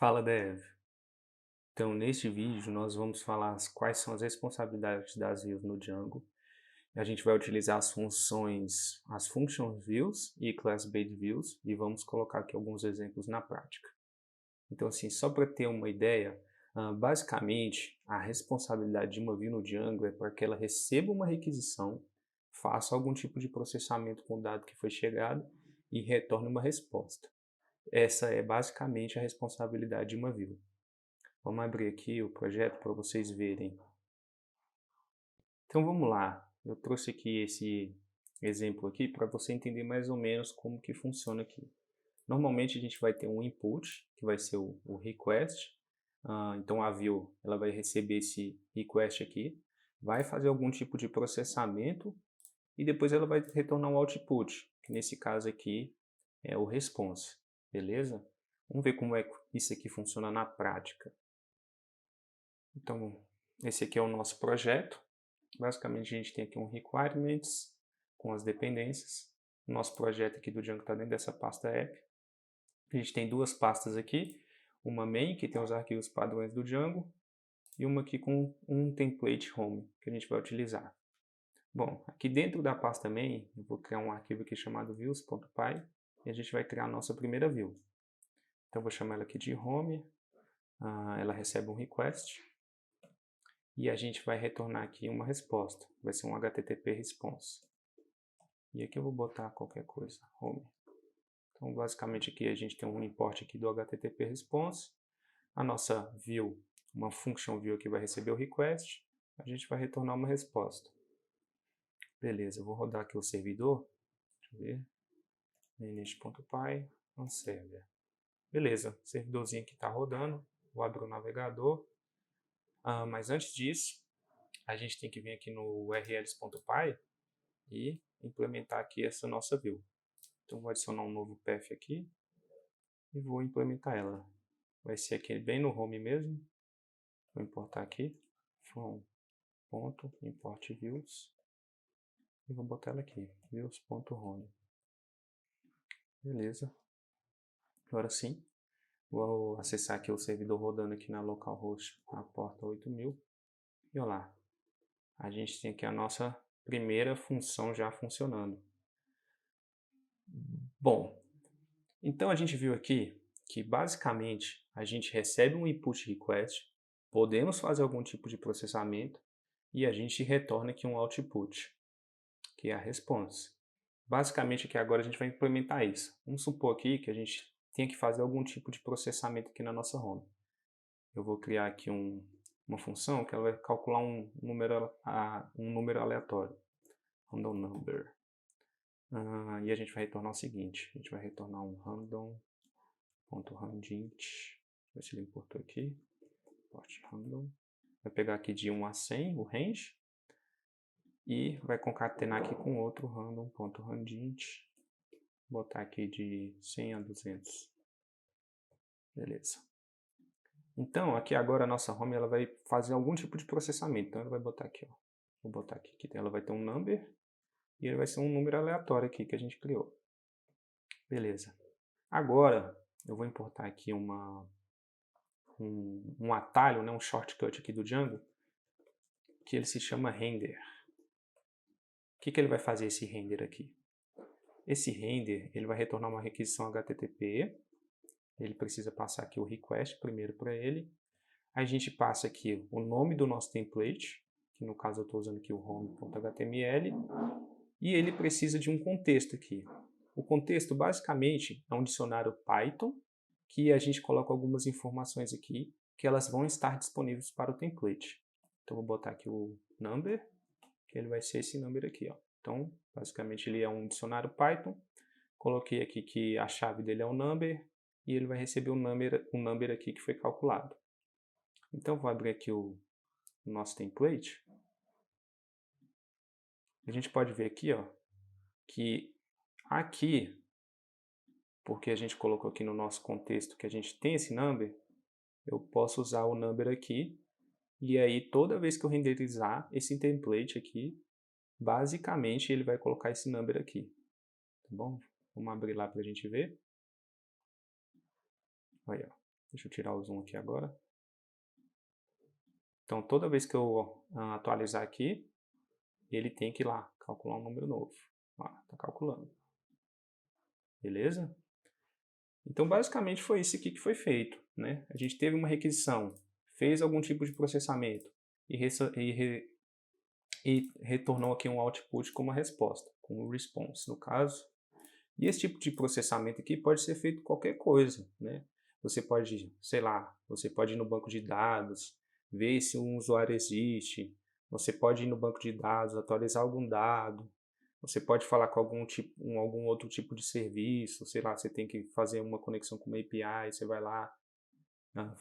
Fala, Dev. Então, neste vídeo, nós vamos falar quais são as responsabilidades das views no Django. A gente vai utilizar as funções, as function views e class-based views, e vamos colocar aqui alguns exemplos na prática. Então, assim, só para ter uma ideia, basicamente, a responsabilidade de uma view no Django é para que ela receba uma requisição, faça algum tipo de processamento com o dado que foi chegado e retorne uma resposta. Essa é basicamente a responsabilidade de uma view. Vamos abrir aqui o projeto para vocês verem. Então vamos lá, eu trouxe aqui esse exemplo aqui para você entender mais ou menos como que funciona aqui. Normalmente a gente vai ter um input, que vai ser o request. Então a view ela vai receber esse request aqui, vai fazer algum tipo de processamento e depois ela vai retornar um output, que nesse caso aqui é o response, beleza? Vamos ver como é que isso aqui funciona na prática. Então, esse aqui é o nosso projeto. Basicamente, a gente tem aqui um requirements com as dependências. O nosso projeto aqui do Django está dentro dessa pasta app. A gente tem duas pastas aqui. Uma main, que tem os arquivos padrões do Django, e uma aqui com um template home, que a gente vai utilizar. Bom, aqui dentro da pasta main, eu vou criar um arquivo aqui chamado views.py, e a gente vai criar a nossa primeira view. Então, eu vou chamar ela aqui de home. Ela recebe um request. E a gente vai retornar aqui uma resposta, vai ser um HTTP response. E aqui eu vou botar qualquer coisa, home. Então basicamente aqui a gente tem um import aqui do HTTP response, a nossa view, uma function view aqui vai receber o request, a gente vai retornar uma resposta. Beleza, eu vou rodar aqui o servidor, deixa eu ver, manage.py, unserver. Beleza, o servidorzinho aqui está rodando, vou abrir o navegador, mas antes disso, a gente tem que vir aqui no urls.py e implementar aqui essa nossa view. Então vou adicionar um novo path aqui e vou implementar ela. Vai ser aqui bem no home mesmo. Vou importar aqui from.import views e vou botar ela aqui, views.home. Beleza. Agora sim, vou acessar aqui o servidor rodando aqui na localhost a porta 8000 e olha lá. A gente tem aqui a nossa primeira função já funcionando. Bom, então a gente viu aqui que basicamente a gente recebe um input request, podemos fazer algum tipo de processamento e a gente retorna aqui um output, que é a response. Basicamente aqui agora a gente vai implementar isso. Vamos supor aqui que a gente tenha que fazer algum tipo de processamento aqui na nossa home. Eu vou criar aqui uma função que ela vai calcular um número aleatório, random number. E a gente vai retornar o seguinte, a gente vai retornar um random.randint, ver se ele importou aqui, import random, vai pegar aqui de 1 a 100 o range, e vai concatenar aqui com outro random.randint, botar aqui de 100 a 200, beleza. Então, aqui agora a nossa home ela vai fazer algum tipo de processamento, então ela vai botar aqui, ó. Vou botar aqui, ela vai ter um number, e ele vai ser um número aleatório aqui que a gente criou. Beleza. Agora, eu vou importar aqui um atalho, né, um shortcut aqui do Django, que ele se chama render. O que ele vai fazer esse render aqui? Esse render ele vai retornar uma requisição HTTP, ele precisa passar aqui o request primeiro para ele, a gente passa aqui o nome do nosso template, que no caso eu estou usando aqui o home.html, e ele precisa de um contexto aqui. O contexto basicamente é um dicionário Python, que a gente coloca algumas informações aqui, que elas vão estar disponíveis para o template. Então vou botar aqui o number, que ele vai ser esse number aqui, ó. Então, basicamente ele é um dicionário Python. Coloquei aqui que a chave dele é o number e ele vai receber um number aqui que foi calculado. Então vou abrir aqui o nosso template. A gente pode ver aqui, ó, que aqui, porque a gente colocou aqui no nosso contexto que a gente tem esse number, eu posso usar o number aqui, e aí toda vez que eu renderizar esse template aqui, basicamente ele vai colocar esse number aqui, tá bom? Vamos abrir lá para a gente ver. Olha, Deixa eu tirar o zoom aqui agora. Então, toda vez que eu atualizar aqui, ele tem que ir lá calcular um número novo. Está calculando. Beleza? Então, basicamente, foi isso aqui que foi feito, né? A gente teve uma requisição, fez algum tipo de processamento e retornou aqui um output com uma resposta, com um response, no caso. E esse tipo de processamento aqui pode ser feito qualquer coisa, né? Você pode, sei lá, você pode ir no banco de dados, ver se um usuário existe, você pode ir no banco de dados, atualizar algum dado, você pode falar com algum outro tipo de serviço, sei lá, você tem que fazer uma conexão com uma API, você vai lá,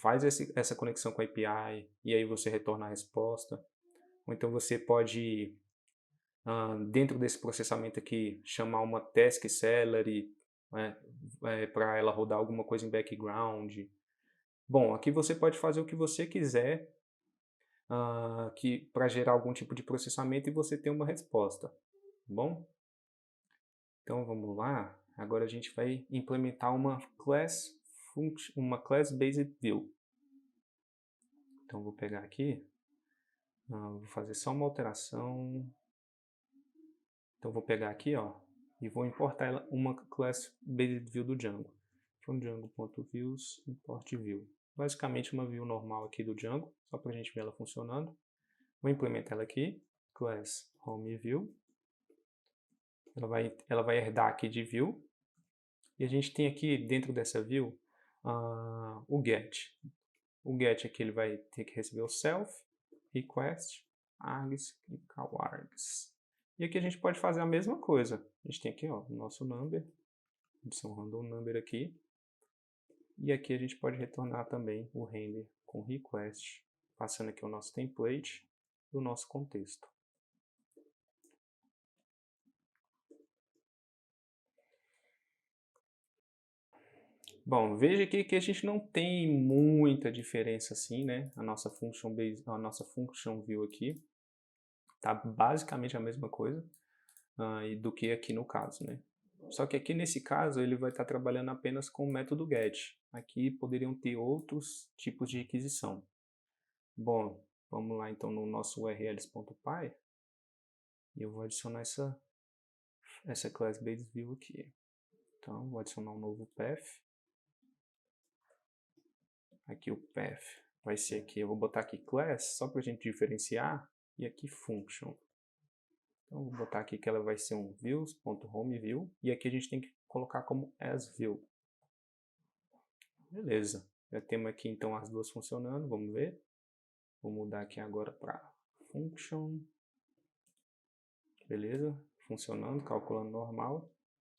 faz essa conexão com a API e aí você retorna a resposta. Ou então você pode, dentro desse processamento aqui, chamar uma task celery, né, para ela rodar alguma coisa em background. Bom, aqui você pode fazer o que você quiser para gerar algum tipo de processamento e você ter uma resposta. Bom? Então vamos lá. Agora a gente vai implementar uma class based view. Então vou pegar aqui, vou fazer só uma alteração. Então vou pegar aqui, ó, e vou importar uma class based view do Django. From Django.views import view. Basicamente uma view normal aqui do Django, só para a gente ver ela funcionando. Vou implementar ela aqui, class home view. Ela vai herdar aqui de view. E a gente tem aqui dentro dessa view o get. O get aqui ele vai ter que receber o self, request, args e callargs. E aqui a gente pode fazer a mesma coisa. A gente tem aqui ó, o nosso number, adição random number aqui. E aqui a gente pode retornar também o render com request, passando aqui o nosso template e o nosso contexto. Bom, veja aqui que a gente não tem muita diferença assim, né? A nossa function view aqui tá basicamente a mesma coisa do que aqui no caso, né? Só que aqui nesse caso ele vai estar trabalhando apenas com o método get. Aqui poderiam ter outros tipos de requisição. Bom, vamos lá então no nosso urls.py e eu vou adicionar essa class based view aqui. Então vou adicionar um novo path. Aqui o path vai ser aqui, eu vou botar aqui class, só para a gente diferenciar, e aqui function. Então vou botar aqui que ela vai ser um views.homeview, e aqui a gente tem que colocar como asView. Beleza, já temos aqui então as duas funcionando, vamos ver. Vou mudar aqui agora para function. Beleza, funcionando, calculando normal.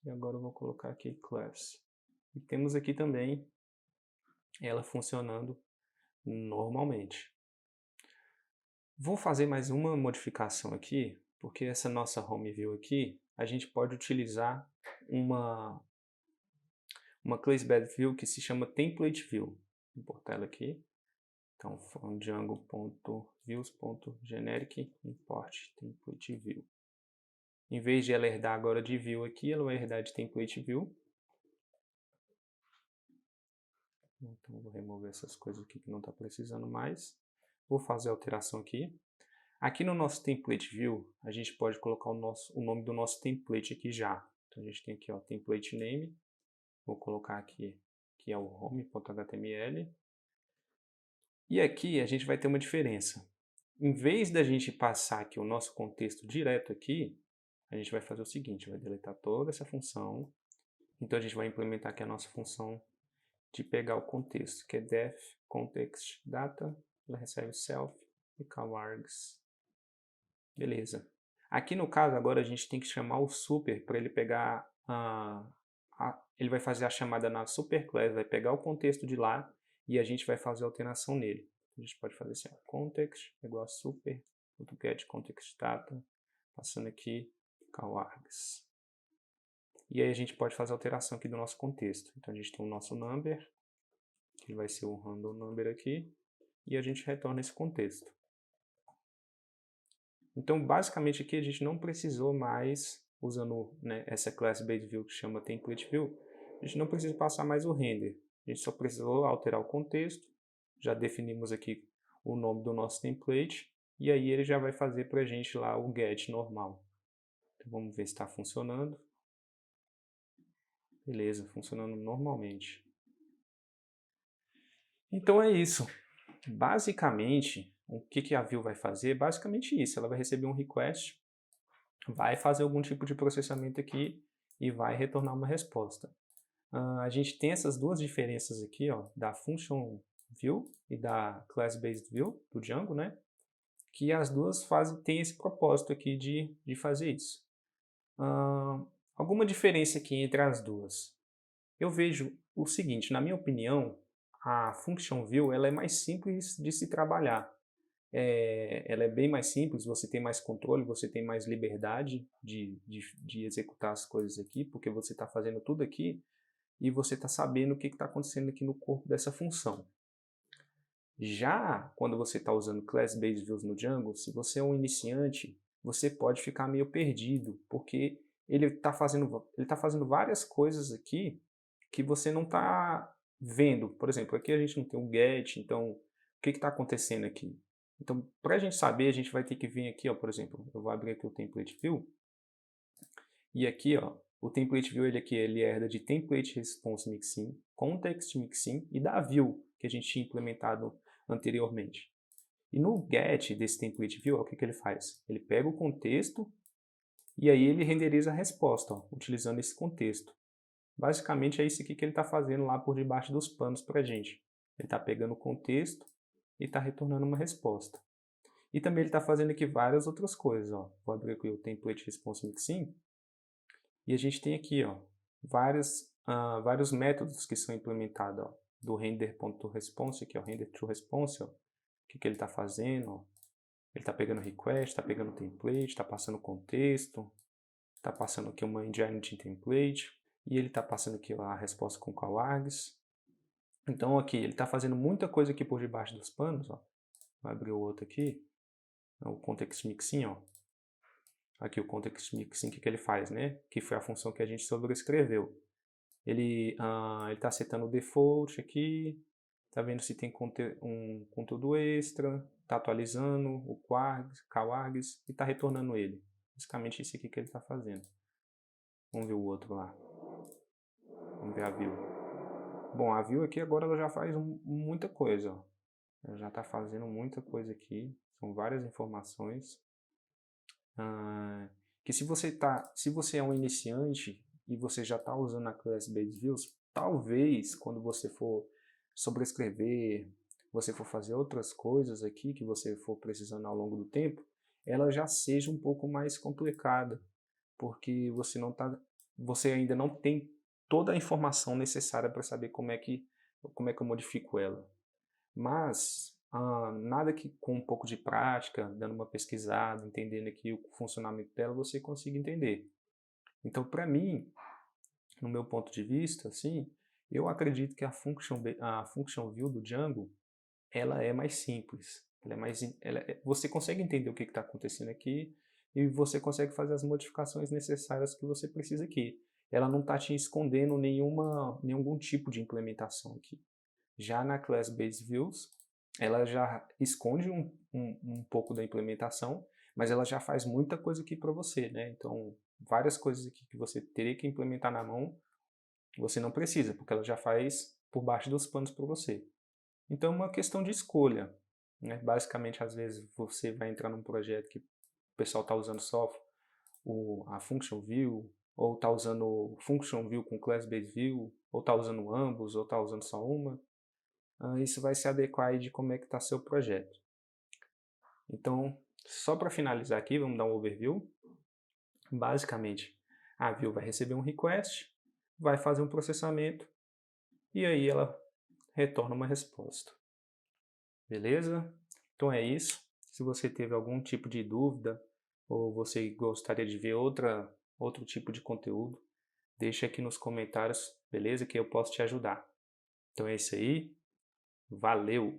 E agora eu vou colocar aqui class. E temos aqui também ela funcionando normalmente. Vou fazer mais uma modificação aqui, porque essa nossa home view aqui, a gente pode utilizar uma class based view que se chama template view. Vou importar ela aqui. Então, from django.views.generic import template view. Em vez de ela herdar agora de view aqui, ela vai herdar de template view. Então, vou remover essas coisas aqui que não está precisando mais. Vou fazer a alteração aqui. Aqui no nosso template view, a gente pode colocar o nome do nosso template aqui já. Então, a gente tem aqui, ó, template name. Vou colocar aqui, que é o home.html. E aqui a gente vai ter uma diferença. Em vez da gente passar aqui o nosso contexto direto aqui, a gente vai fazer o seguinte, vai deletar toda essa função. Então a gente vai implementar aqui a nossa função de pegar o contexto, que é def context data, ela recebe self e callargs. Beleza. Aqui no caso agora a gente tem que chamar o super para ele pegar ele vai fazer a chamada na superclass, vai pegar o contexto de lá e a gente vai fazer a alteração nele. A gente pode fazer assim, context igual a super.get context data, passando aqui callargs. E aí a gente pode fazer a alteração aqui do nosso contexto. Então a gente tem o nosso number, que vai ser o random number aqui, e a gente retorna esse contexto. Então basicamente aqui a gente não precisou mais, usando, né, essa class based view que chama template view, a gente não precisa passar mais o render. A gente só precisou alterar o contexto, já definimos aqui o nome do nosso template, e aí ele já vai fazer para a gente lá o get normal. Então vamos ver se está funcionando. Beleza, funcionando normalmente. Então é isso. Basicamente, o que a Vue vai fazer? Basicamente isso, ela vai receber um request, vai fazer algum tipo de processamento aqui e vai retornar uma resposta. A gente tem essas duas diferenças aqui, ó, da Function View e da Class Based View, do Django, né? Que as duas têm esse propósito aqui de fazer isso. Alguma diferença aqui entre as duas? Eu vejo o seguinte, na minha opinião, a Function View ela é mais simples de se trabalhar. Ela é bem mais simples, você tem mais controle, você tem mais liberdade de executar as coisas aqui, porque você está fazendo tudo aqui e você está sabendo o que está acontecendo aqui no corpo dessa função. Já quando você está usando Class-Based Views no Django, se você é um iniciante, você pode ficar meio perdido, porque ele está fazendo várias coisas aqui que você não está vendo. Por exemplo, aqui a gente não tem um get, então o que está acontecendo aqui? Então, para a gente saber, a gente vai ter que vir aqui, ó, por exemplo, eu vou abrir aqui o Template View, e aqui, ó, o Template View ele herda de Template Response Mixin, Context Mixin e da View, que a gente tinha implementado anteriormente. E no get desse Template View, ó, o que ele faz? Ele pega o contexto e aí ele renderiza a resposta, ó, utilizando esse contexto. Basicamente é isso aqui que ele está fazendo lá por debaixo dos panos para a gente. Ele está pegando o contexto e está retornando uma resposta. E também ele está fazendo aqui várias outras coisas. Ó. Vou abrir aqui o Template Response Mixin. E a gente tem aqui ó, vários métodos que são implementados. Ó, do render.response, aqui, ó, render.response. O que ele está fazendo? Ó. Ele está pegando request, está pegando template, está passando contexto, está passando aqui uma engine de template. E ele está passando aqui a resposta com CalArgs. Então aqui, ele está fazendo muita coisa aqui por debaixo dos panos. Ó. Vou abrir o outro aqui. O Context Mixin, ó. Aqui o Context Mixin, o que ele faz, né? Que foi a função que a gente sobrescreveu. Ele está setando o default aqui, está vendo se tem um conteúdo extra, está atualizando o CalArgs e está retornando ele. Basicamente isso aqui que ele está fazendo. Vamos ver o outro lá. Vamos ver a View. Bom, a View aqui agora ela já faz muita coisa. Ó. Ela já está fazendo muita coisa aqui. São várias informações. Que se você é um iniciante e você já está usando a Class-Based Views, talvez quando você for sobrescrever, você for fazer outras coisas aqui que você for precisando ao longo do tempo, ela já seja um pouco mais complicada, porque você ainda não tem toda a informação necessária para saber como é que eu modifico ela. Mas nada que com um pouco de prática, dando uma pesquisada, entendendo aqui o funcionamento dela, você consiga entender. Então, para mim, no meu ponto de vista, assim, eu acredito que a function view do Django, ela é mais simples. Você consegue entender o que está acontecendo aqui e você consegue fazer as modificações necessárias que você precisa aqui. Ela não está te escondendo nenhum tipo de implementação aqui. Já na Class-Based Views, ela já esconde um pouco da implementação, mas ela já faz muita coisa aqui para você, né? Então, várias coisas aqui que você teria que implementar na mão, você não precisa, porque ela já faz por baixo dos panos para você. Então, é uma questão de escolha. Né? Basicamente, às vezes, você vai entrar num projeto que o pessoal está usando só a Function View, ou está usando Function View com Class-Based View, ou está usando ambos, ou está usando só uma. Isso vai se adequar aí de como é que está seu projeto. Então, só para finalizar aqui, vamos dar um overview. Basicamente, a View vai receber um request, vai fazer um processamento e aí ela retorna uma resposta. Beleza? Então é isso. Se você teve algum tipo de dúvida ou você gostaria de ver outro tipo de conteúdo, deixa aqui nos comentários, beleza? Que eu posso te ajudar. Então é isso aí. Valeu!